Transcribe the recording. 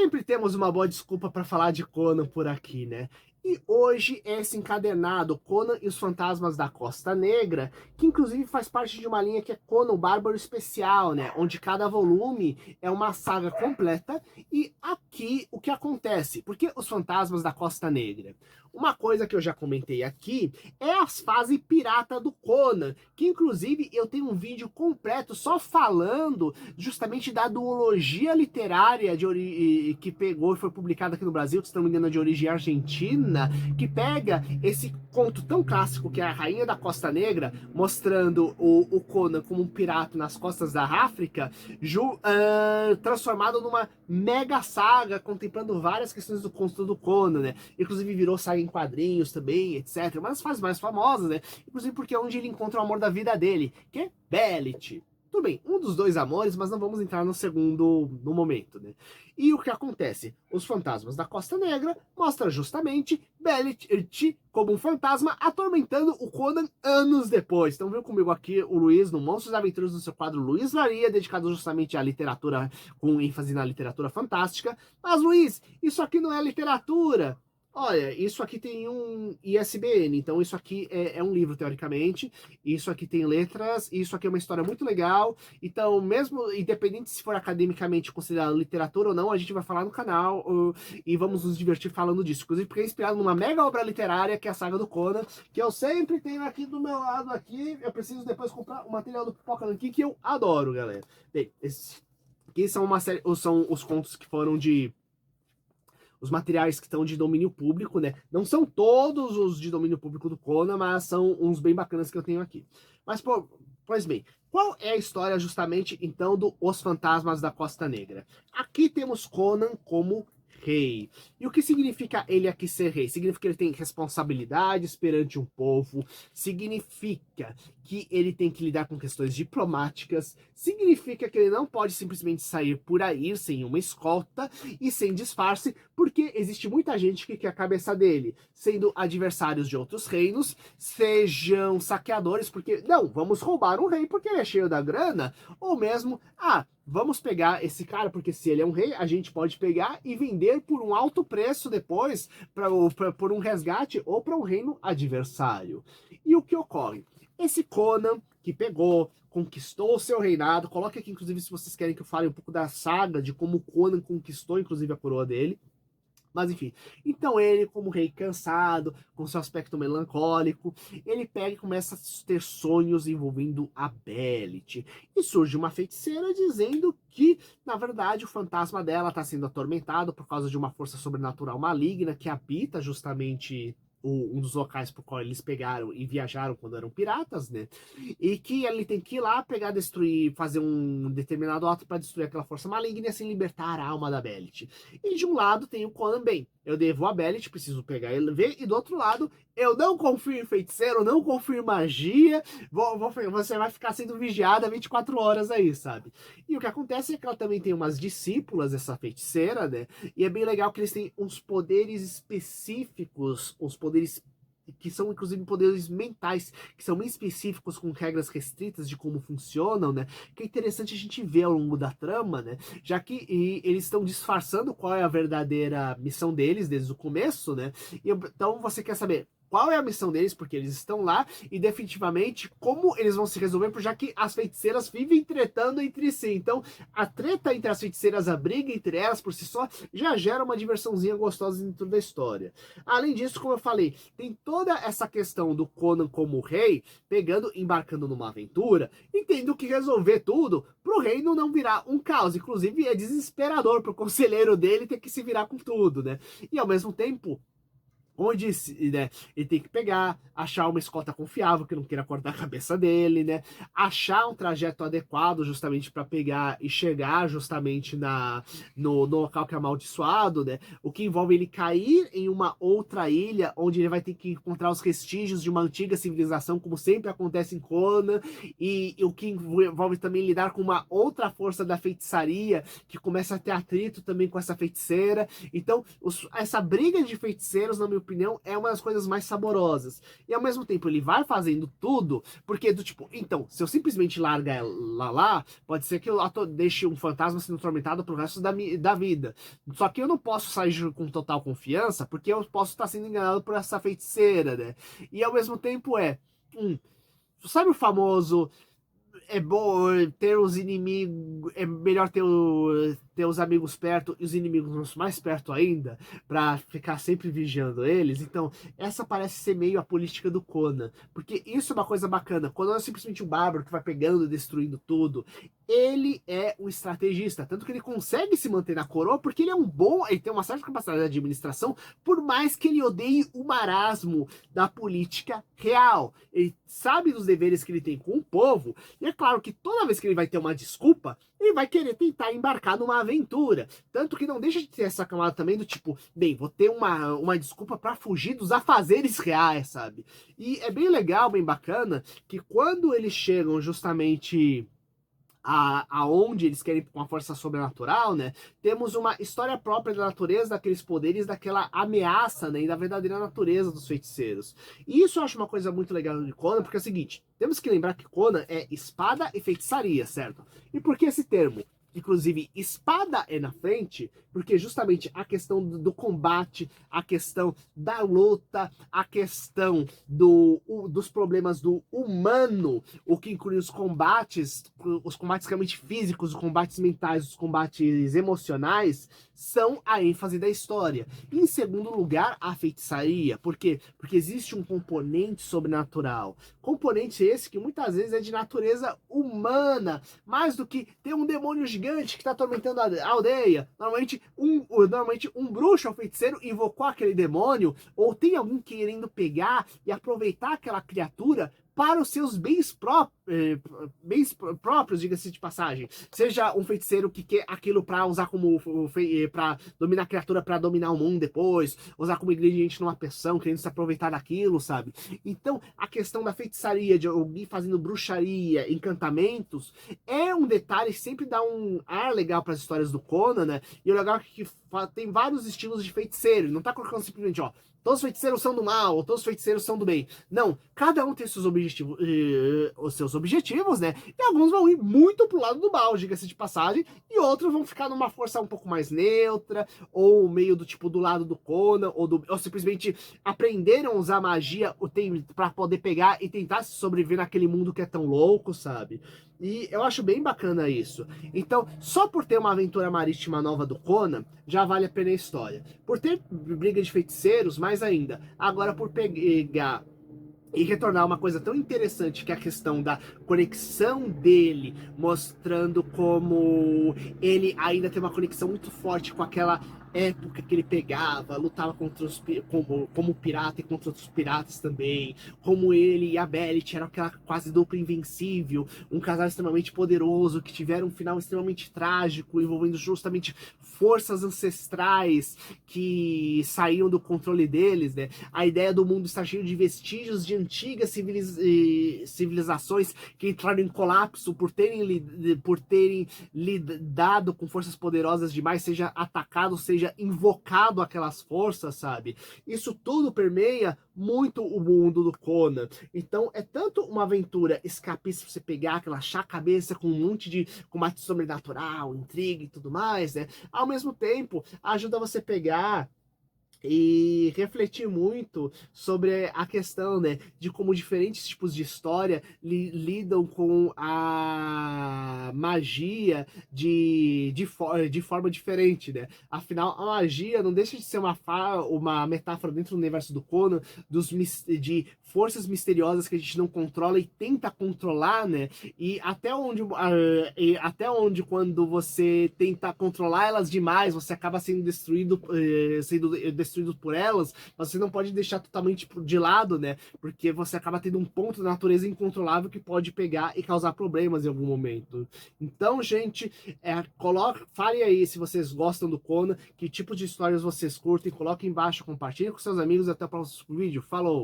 Sempre temos uma boa desculpa para falar de Conan por aqui, né? E hoje é esse encadernado, Conan e os Fantasmas da Costa Negra, que inclusive faz parte de uma linha que é Conan o Bárbaro Especial, né? Onde cada volume é uma saga completa. E aqui o que acontece? Por que os Fantasmas da Costa Negra? Uma coisa que eu já comentei aqui é as fases pirata do Conan, que inclusive eu tenho um vídeo completo só falando justamente da duologia literária que pegou e foi publicada aqui no Brasil, que se não me engano é de origem argentina, que pega esse conto tão clássico que é a Rainha da Costa Negra, mostrando o Conan como um pirata nas costas da África, transformado numa mega saga, contemplando várias questões do conto do Conan, né? Inclusive virou saga em quadrinhos também, etc. Uma das fases mais famosas, né? Inclusive porque é onde ele encontra o amor da vida dele, que é Belit. Tudo bem, um dos dois amores, mas não vamos entrar no segundo no momento, né? E o que acontece? Os Fantasmas da Costa Negra mostra justamente Belit como um fantasma atormentando o Conan anos depois. Então, viu comigo aqui o Luiz no Monstros e Aventuras do seu quadro Luiz Varia, dedicado justamente à literatura, com ênfase na literatura fantástica. Mas, Luiz, isso aqui não é literatura. Olha, isso aqui tem um ISBN, então isso aqui é um livro, teoricamente, isso aqui tem letras, isso aqui é uma história muito legal, então mesmo, independente se for academicamente considerado literatura ou não, a gente vai falar no canal e vamos nos divertir falando disso, inclusive porque é inspirado numa mega obra literária, que é a saga do Conan, que eu sempre tenho aqui do meu lado aqui, eu preciso depois comprar o material do Pipoca Nanquim, que eu adoro, galera. Bem, esses aqui são uma série, são os contos que foram de os materiais que estão de domínio público, né? Não são todos os de domínio público do Conan, mas são uns bem bacanas que eu tenho aqui. Mas, pois bem, qual é a história justamente, então, do Os Fantasmas da Costa Negra? Aqui temos Conan como rei. E o que significa ele aqui ser rei? Significa que ele tem responsabilidades perante um povo, significa que ele tem que lidar com questões diplomáticas, significa que ele não pode simplesmente sair por aí sem uma escolta e sem disfarce, porque existe muita gente que quer a cabeça dele, sendo adversários de outros reinos, sejam saqueadores, porque não, vamos roubar um rei porque ele é cheio da grana, ou mesmo, vamos pegar esse cara, porque se ele é um rei, a gente pode pegar e vender por um alto preço depois, por um resgate ou para um reino adversário. E o que ocorre? Esse Conan que pegou, conquistou o seu reinado, coloque aqui inclusive se vocês querem que eu fale um pouco da saga, de como Conan conquistou inclusive a coroa dele. Mas enfim, então ele, como rei cansado, com seu aspecto melancólico, ele pega e começa a ter sonhos envolvendo a Belit. E surge uma feiticeira dizendo que, na verdade, o fantasma dela está sendo atormentado por causa de uma força sobrenatural maligna que habita justamente um dos locais por qual eles pegaram e viajaram quando eram piratas, né? E que ele tem que ir lá pegar, destruir, fazer um determinado ato para destruir aquela força maligna e assim libertar a alma da Belit. E de um lado tem o Conan bem, eu devo a Belit, preciso pegar ele ver, e do outro lado, eu não confio em feiticeiro, não confio em magia, você vai ficar sendo vigiada 24 horas aí, sabe? E o que acontece é que ela também tem umas discípulas, essa feiticeira, né? E é bem legal que eles têm uns poderes específicos, uns poderes que são inclusive poderes mentais, que são bem específicos, com regras restritas de como funcionam, né? Que é interessante a gente ver ao longo da trama, né? Já que eles estão disfarçando qual é a verdadeira missão deles desde o começo, né? Então você quer saber qual é a missão deles, porque eles estão lá, e definitivamente como eles vão se resolver, já que as feiticeiras vivem tretando entre si. Então, a treta entre as feiticeiras, a briga entre elas por si só, já gera uma diversãozinha gostosa dentro da história. Além disso, como eu falei, tem toda essa questão do Conan como rei, pegando, embarcando numa aventura, e tendo que resolver tudo pro reino não virar um caos. Inclusive, é desesperador pro conselheiro dele ter que se virar com tudo, né? E ao mesmo tempo, como eu disse, né, ele tem que pegar, achar uma escolta confiável que não queira cortar a cabeça dele, né? Achar um trajeto adequado justamente para pegar e chegar justamente no local que é amaldiçoado, né? O que envolve ele cair em uma outra ilha onde ele vai ter que encontrar os vestígios de uma antiga civilização, como sempre acontece em Conan, e o que envolve também lidar com uma outra força da feitiçaria que começa a ter atrito também com essa feiticeira. Então, essa briga de feiticeiros, na minha opinião, é uma das coisas mais saborosas. E ao mesmo tempo ele vai fazendo tudo, porque do tipo, então, se eu simplesmente larga ela lá, pode ser que eu deixe um fantasma sendo atormentado pro resto da vida. Só que eu não posso sair com total confiança, porque eu posso estar sendo enganado por essa feiticeira, né? E ao mesmo tempo sabe o famoso é bom ter os inimigos, é melhor ter os amigos perto e os inimigos mais perto ainda, pra ficar sempre vigiando eles. Então, essa parece ser meio a política do Conan, porque isso é uma coisa bacana. Conan é simplesmente um bárbaro que vai pegando e destruindo tudo. Ele é um estrategista, tanto que ele consegue se manter na coroa, porque ele é um bom, ele tem uma certa capacidade de administração, por mais que ele odeie o marasmo da política real. Ele sabe dos deveres que ele tem com o povo, e é claro que toda vez que ele vai ter uma desculpa, ele vai querer tentar embarcar numa aventura. Tanto que não deixa de ter essa camada também do tipo, bem, vou ter uma desculpa para fugir dos afazeres reais, sabe? E é bem legal, bem bacana, que quando eles chegam justamente aonde eles querem com a força sobrenatural, né? Temos uma história própria da natureza, daqueles poderes, daquela ameaça, né? E da verdadeira natureza dos feiticeiros. E isso eu acho uma coisa muito legal de Conan, porque é o seguinte, temos que lembrar que Conan é espada e feitiçaria, certo? E por que esse termo? Inclusive, espada é na frente, porque justamente a questão do combate, a questão da luta, a questão dos problemas do humano, o que inclui os combates realmente físicos, os combates mentais, os combates emocionais, são a ênfase da história. E, em segundo lugar, a feitiçaria. Por quê? Porque existe um componente sobrenatural. Componente esse que muitas vezes é de natureza humana, mais do que ter um demônio gigante que está atormentando a aldeia. Normalmente um bruxo ou feiticeiro invocou aquele demônio, ou tem alguém querendo pegar e aproveitar aquela criatura para os seus bens próprios, diga-se de passagem. Seja um feiticeiro que quer aquilo para usar como para dominar a criatura, para dominar o mundo depois, usar como ingrediente numa poção, querendo se aproveitar daquilo, sabe? Então, a questão da feitiçaria, de alguém fazendo bruxaria, encantamentos, é um detalhe que sempre dá um ar legal para as histórias do Conan, né? E o legal é que tem vários estilos de feiticeiro, não tá colocando simplesmente, ó, todos os feiticeiros são do mal, ou todos os feiticeiros são do bem. Não, cada um tem os seus objetivos, né? E alguns vão ir muito pro lado do mal, diga-se de passagem, e outros vão ficar numa força um pouco mais neutra, ou meio do tipo do lado do Conan, ou simplesmente aprenderam a usar magia para poder pegar e tentar se sobreviver naquele mundo que é tão louco, sabe? E eu acho bem bacana isso. Então, só por ter uma aventura marítima nova do Conan, já vale a pena a história. Por ter briga de feiticeiros, mais ainda. Agora, por pegar e retornar uma coisa tão interessante que é a questão da conexão dele, mostrando como ele ainda tem uma conexão muito forte com aquela época que ele pegava, lutava contra como pirata e contra outros piratas também, como ele e a Bellet eram aquela quase dupla invencível, um casal extremamente poderoso, que tiveram um final extremamente trágico, envolvendo justamente forças ancestrais que saíam do controle deles, né? A ideia do mundo estar cheio de vestígios de antigas civilizações que entraram em colapso por terem lidado com forças poderosas demais, seja atacado, seja invocado aquelas forças, sabe? Isso tudo permeia muito o mundo do Conan. Então é tanto uma aventura escapista pra você pegar, relaxar a cabeça com um monte de combate sobrenatural, intriga e tudo mais, né? Ao mesmo tempo, ajuda você pegar e refletir muito sobre a questão, né, de como diferentes tipos de história lidam com a magia de forma diferente, né? Afinal, a magia não deixa de ser uma metáfora dentro do universo do Conan de forças misteriosas que a gente não controla e tenta controlar, né? E até onde quando você tenta controlar elas demais, você acaba sendo destruído por elas, mas você não pode deixar totalmente de lado, né? Porque você acaba tendo um ponto da natureza incontrolável que pode pegar e causar problemas em algum momento. Então, gente, fale aí se vocês gostam do Conan, que tipo de histórias vocês curtem, coloque embaixo, compartilhe com seus amigos e até o próximo vídeo. Falou!